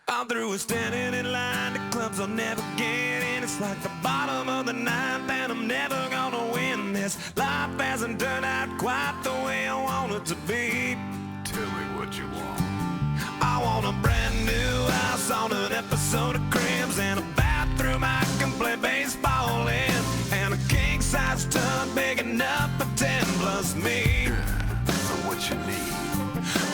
I'm through with standing in line. The clubs I'll never get in. It's like the bottom of the ninth, and I'm never gonna win this. Life hasn't turned out quite the way I want it to be. Tell me what you want. I want a brand new house on an episode of Cribs, and a bathroom I can play baseball in, and a king-size tub big enough for 10 plus me. So what you need?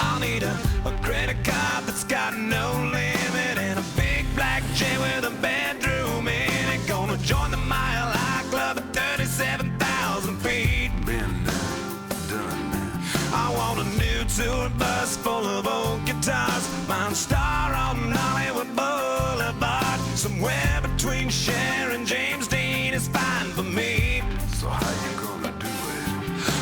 I'll need a credit card that's got no limit, and a big black jet with a bedroom in it. Gonna join the Mile High Club at 37,000 feet. Been done. I want a new tour bus full of old guitars, mine star on Hollywood Boulevard. Somewhere between Cher and James Dean is fine for me. So how you gonna do it?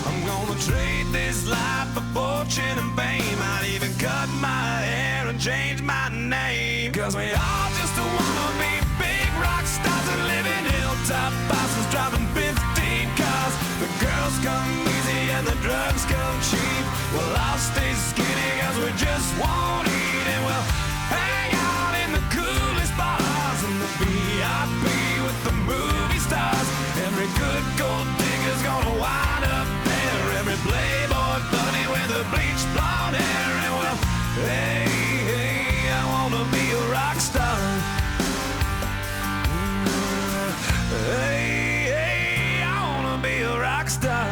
I'm gonna trade this life for fortune and fame. I'd even cut my hair and change my name. Cause we all just wanna be big rock stars and live in hilltop bosses driving 15 cars. The girls come easy and the drugs come cheap. Well, I'll stay skinny cause we just won't eat, and we'll hang out in the coolest bars and the VIP with the movie stars. Every good gold digger's gonna wind up there. Every playboy bunny with a bleached blonde hair. And well, hey, hey, I wanna be a rock star. Hey, hey, I wanna be a rock star.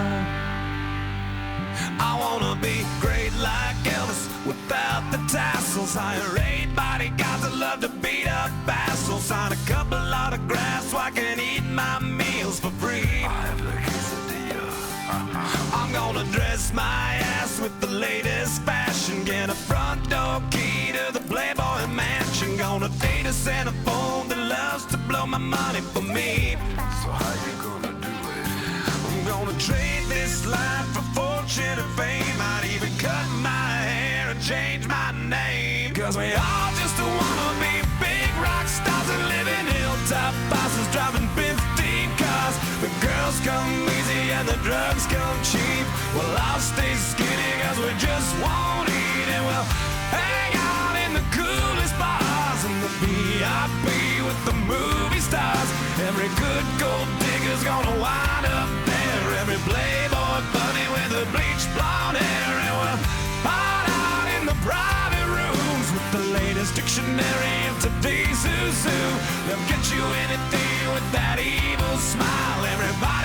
I wanna be great like Elvis without the tassels. Hire 8 bodyguards that love to beat up assholes. Sign a couple autographs so I can eat my meals for free. I have the quesadilla. I'm gonna dress my ass rooms with the latest fashion. Get a front door key to the Playboy mansion. Gonna date a centerfold that loves to blow my money for me. So how you gonna do it? I'm gonna trade this life for fortune and fame. I'd even cut my hair and change my name. Cause we all just wanna be big rock stars and live in hilltop bosses driving 15 cars. The girls come easy and the drugs come cheap. Well, I'll stay skinny cause we just won't eat. And we'll hang out in the coolest bars and the VIP with the movie stars. Every good gold digger's gonna wind up there. Every playboy bunny with the bleached blonde hair. And we'll hide out in the private rooms with the latest dictionary of today's zoo. They'll get you anything with that evil smile. Everybody